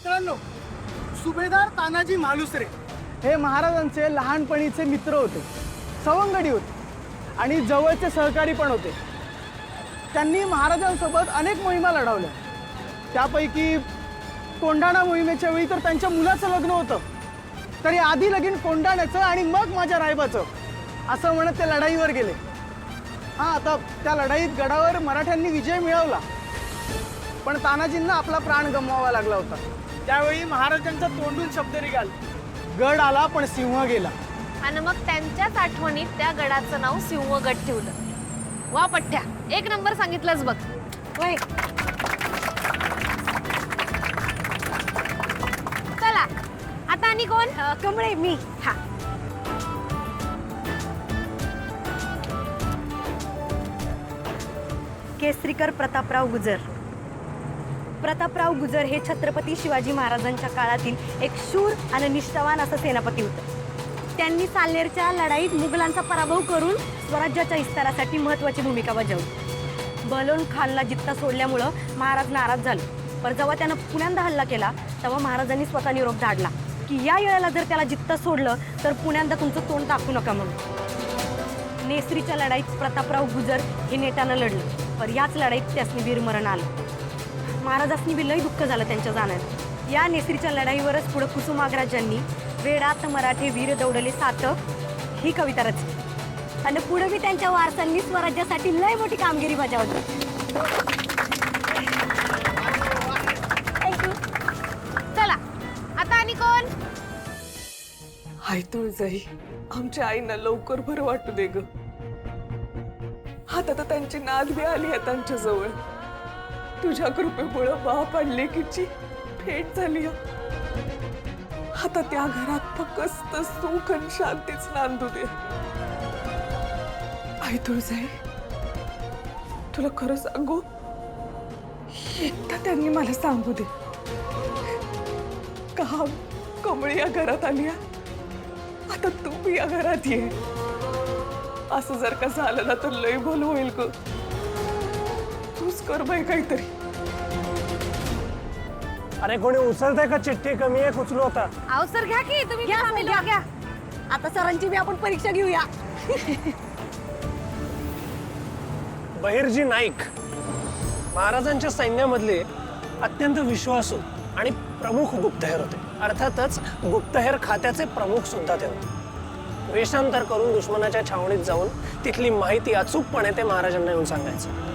मित्रांनो, सुभेदार तानाजी मालुसरे हे महाराजांचे लहानपणीचे मित्र होते, सवंगडी होते आणि जवळचे सहकारी पण होते. त्यांनी महाराजांसोबत अनेक मोहिमा लढवल्या. त्यापैकी कोंढाणा मोहिमेच्या वेळी तर त्यांच्या मुलाचं लग्न होतं. तरी आधी लगीन कोंढाण्याचं आणि मग माझ्या रायबाचं असं म्हणत ते लढाईवर गेले. हां, आता त्या लढाईत गडावर मराठ्यांनी विजय मिळवला, पण तानाजींना आपला प्राण गमवावा लागला होता. त्यावेळी महाराजांचा तोंडून शब्द निघाल, गड आला पण सिंह गेला. आणि मग त्यांच्याच आठवणीत त्या गडाचं नाव सिंहगड ठेवलं. वा पठ्ठ्या, एक नंबर सांगितलंच बघ. वय चला आता आणि कोण? कमळे. मी. हा, केसरीकर प्रतापराव गुजर. प्रतापराव गुजर हे छत्रपती शिवाजी महाराजांच्या काळातील एक शूर आणि निष्ठावान असं सेनापती होतं. त्यांनी साल्हेरच्या लढाईत मुघलांचा पराभव करून स्वराज्याच्या विस्तारासाठी महत्त्वाची भूमिका बजावली. बहलोन खानला जित्ता सोडल्यामुळं महाराज नाराज झाले. पण जेव्हा त्यानं पुण्यांदा हल्ला केला तेव्हा महाराजांनी स्वतः निरोप धाडला की या वेळेला जर त्याला जित्ता सोडलं तर पुण्यांदा तुमचं तोंड टाकू नका म्हणून. नेसरीच्या लढाईत प्रतापराव गुजर हे नेटानं लढले, पण याच लढाईत त्यासनी वीरमरण आलं. महाराजांनी बी लई दुःख झालं त्यांच्या जाण्यात. या नेसरीच्या लढाईवरच पुढे कुसुमाग्रजांनी वेडात मराठे वीर दौडले सात ही कविता रचली. आणि पुढे बी त्यांच्या वारसांनी स्वराज्यासाठी लय मोठी कामगिरी बजावली. चला आता आणि कोण? हाय तुळजाई, आमच्या आईना लवकर बरं वाटू दे ग. आता तर त्यांची नाद बी आली आहे त्यांच्या जवळ. तुझ्या कृपेमुळे बाप आणि लेकीची भेट झाली आहे. आता त्या घरात फक्त सुख आणि शांतीच नांदू दे. आई तुळजाई, तुला खरं सांगू, एकदा त्यांनी मला सांगू दे का कमळी या घरात आली आहे, आता तू बी या घरात ये. असं जर का झालं ना तर लय भलं होईल ग. तूच कर बाई काहीतरी. अरे कोणी उचलतंय का? चिठ्ठी कमी आहे, उचलू आता. अवसर घ्या की तुम्ही. घ्या, घ्या, घ्या. आता सरांची बी आपण परीक्षा घेऊया. बहिर्जी नाईक महाराजांच्या सैन्यामधले अत्यंत विश्वासू आणि प्रमुख गुप्तहेर होते. अर्थातच गुप्तहेर खात्याचे प्रमुख सुद्धा ते होते. वेषांतर करून दुश्मनाच्या छावणीत जाऊन तिथली माहिती अचूकपणे ते महाराजांना येऊन सांगायचं.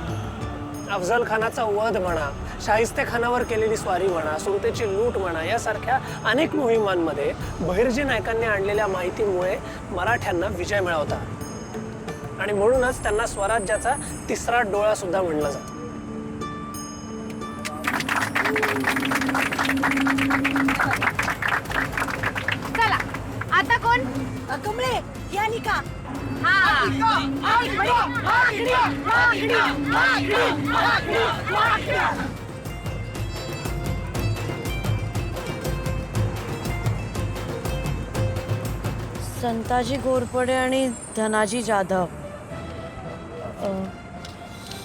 अफजल खानाचा वध म्हणा, शाहिस्ते खानावर केलेली स्वारी म्हणा, सुरतेची लूट म्हणा, यासारख्या अनेक मोहिमांमध्ये बहिर्जी नायकांनी आणलेल्या माहितीमुळे मराठ्यांना विजय मिळवता आणि म्हणूनच त्यांना स्वराज्याचा तिसरा डोळा सुद्धा म्हणलं जातं. चला आता कोण? कमळे या निका. संताजी घोरपडे आणि धनाजी जाधव.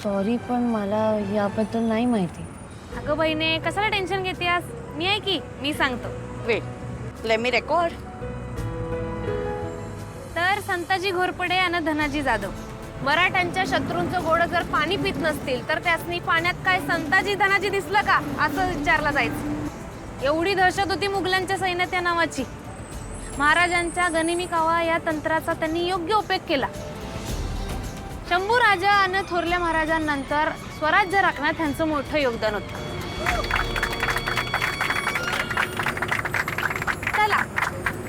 सॉरी, पण मला याबद्दल नाही माहिती. अगं बहिणे, कशाला टेन्शन घेतेस? मी आहे की, मी सांगतो. Wait, let me record. तर संताजी घोरपडे आणि धनाजी जाधव मराठ्यांच्या शत्रूंचं घोडं जर पाणी पित नसतील तर त्यासनी पाण्यात काय संताजी धनाजी दिसलं का असं विचारलं जायचं. एवढी दहशत होती मुघलांच्या सैन्यात या नावाची. महाराजांच्या गनिमी कावा या तंत्राचा त्यांनी योग्य उपयोग केला. शंभू राजा आणि थोरल्या महाराजांनंतर स्वराज्य राखण्यात त्यांचं मोठं योगदान होतं. चला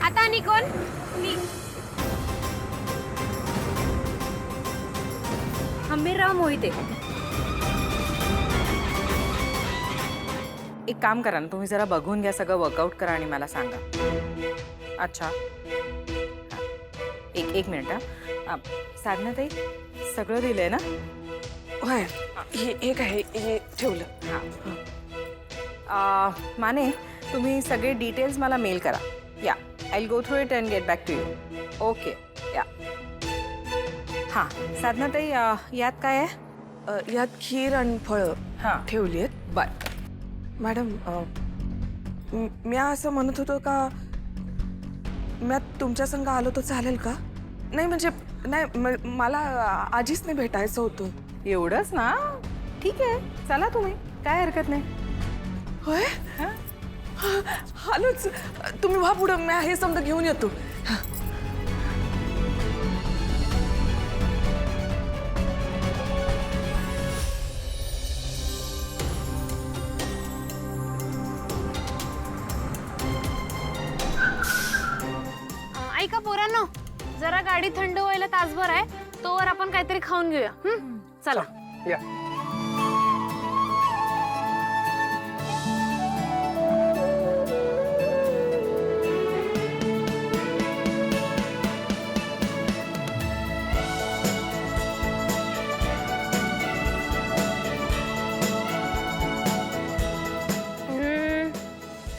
आता आणि कोण? मी. हंबीरराव मोहिते. एक काम करा ना, तुम्ही जरा बघून घ्या, सगळं वर्कआउट करा आणि मला सांगा. अच्छा, एक मिनिट. साधना ताई, सगळं दिलंय ना? होय, हे काय हे ठेवलं. हां, माने, तुम्ही सगळे डिटेल्स मला मेल करा. Yeah, I will go through it and get back to you. Okay, yeah. हां, साधना ताई, यात काय आहे? यात खीर आणि फळं हां ठेवली आहेत. बरं. मॅडम, मी असं म्हणत होतो का मी तुमच्या संग आलो तर चालेल का? नाही म्हणजे नाही मला आजीच नाही भेटायचं होतं. एवढंच ना? ठीक आहे, चला तुम्ही, काय हरकत नाही. होय आलोच. तुम्ही व्हा पुढं, मी हे समजा घेऊन येतो. ऐका पोरांनो, जरा गाडी थंड व्हायला तासभर आहे, तोवर आपण काहीतरी खाऊन घेऊया. चला. या.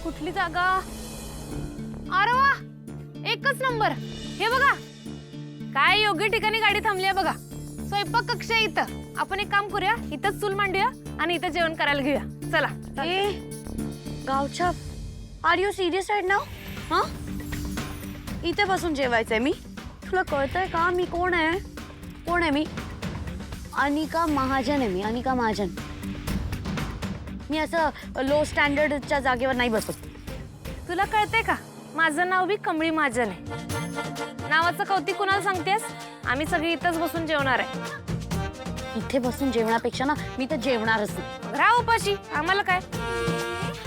कुठली जागा? अरे वा, एकच नंबर. हे बघा, काय योग्य ठिकाणी गाडी थांबली आहे बघा. स्वयंपाक कक्ष आहे इथं. आपण एक काम करूया, इथंच चूल मांडूया आणि इथं जेवण करायला घेऊया. चला. ए गावच्या, आर यू सिरियस राईट नाव? हा, इथे बसून जेवायचंय मी. तुला कळतंय का मी कोण आहे? कोण आहे मी? अनिका महाजन आहे मी, अनिका महाजन. मी असं लो स्टँडर्डच्या जागेवर नाही बसत. तुला कळतंय का, माझं नाव बी कमळी महाजन आहे. नावाचं कौतिक कुणाला सांगतेस? आम्ही सगळी इथंच बसून जेवणार आहे. इथे बसून जेवणापेक्षा ना मी तर जेवणारच नाही. राहा उपाशी, आम्हाला काय?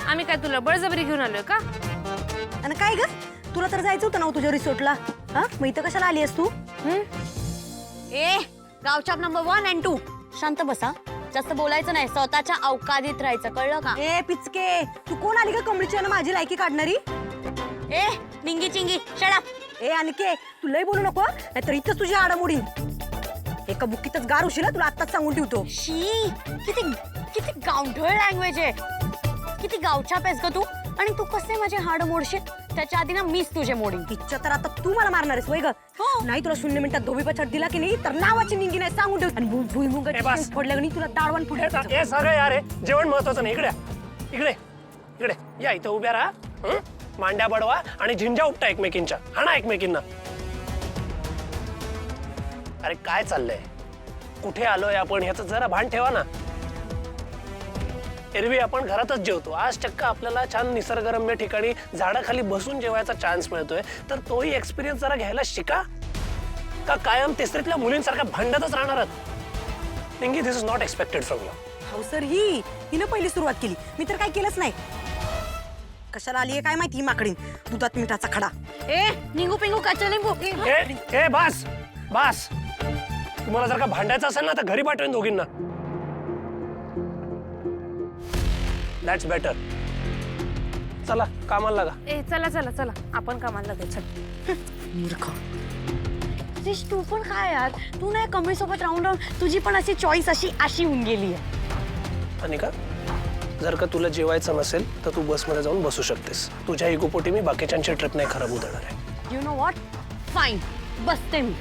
आम्ही काय तुला बळजबरी घेऊन आलोय का? आणि काय ग, तुला तर जायचं होतं ना तुझ्या रिसोर्टला. हा, मग इथं कशाला आली आहेस तू? ए गावच्या नंबर 1 and 2. शांत बसा, जास्त बोलायचं नाही, स्वतःच्या अवकादीत राहायचं, कळलं का? ए पिचके, तू कोण आली का कमळीची आणि माझी लायकी काढणारी? ए निंगी चिंगी, शट अप. ए अनिके, तू लय बोलू नको, नाहीतर इथंच तुझी आडामोडीन. एका बुक्कीतच गार उशीला, तुला आत्ताच सांगून ठेवतो. शी, किती किती गावढळ लँग्वेज आहे. किती गावछाप आहेस ग तू. आणि तू कसे माझे हाड मोडशील? त्याच्या आधी ना मीच तुझे मोडीन. इच्छा तर आता तू मला मारणार आहेस वय ग? नाही तुला 0 मिनिटात धोबी पछाड दिला की नाही तर नावाची निंगी नाही सांगून ठेव. आणि भुईमुगाची फोडल्या की तुला दाडवान पुढे. हे सगळं यार आहे, जेवण महत्वाचं नाही. इकडे इकडे इकडे या, इथं उभ्या राहा. मांड्या बडवा आणि झिंजा उपटा एकमेकींच्या, हाणा एकमेकींना. अरे काय चाललंय, कुठे आलोय आपण ह्याचं जरा भान ठेवा ना. एरवी आपण घरातच जेवतो, आज चक्क आपल्याला छान निसर्गरम्य ठिकाणी झाडाखाली बसून जेवायचा चान्स मिळतोय, तर तोही एक्सपिरियन्स जरा घ्यायला शिका. का कायम तिसरीतल्या मुलींसारख्या भांडतच राहणार? निंगी, this is not expected from you. हो सर, हिनं पहिली सुरुवात केली, मी तर काय केलंच नाही. कशाला आली काय माहिती माकडीन, दुधात मिठाचा खडा. ए निंगू पिंगू काचा लिंबू. ए बास बास, तुम्हाला जर का भांडायचं असेल ना तर घरी पाठवेन दोघींना. That's better. चला कामाला लागा. ए चला चला चला, आपण कामाला लागेल. चल. मूर्ख. तू पण काय यार, तू नाही कमळी सोबत राहून राहून तुझी पण अशी चॉईस अशी होऊन गेली आहे. अनिका, जर का तुला जेवायचं नसेल तर तू बसमध्ये जाऊन बसू शकतेस. तुझ्या इगोपोटी मी बाकीच्यांची ट्रिप नाही खराब होऊ देणार आहे. यू नो व्हॉट, फाईन, बसते मी.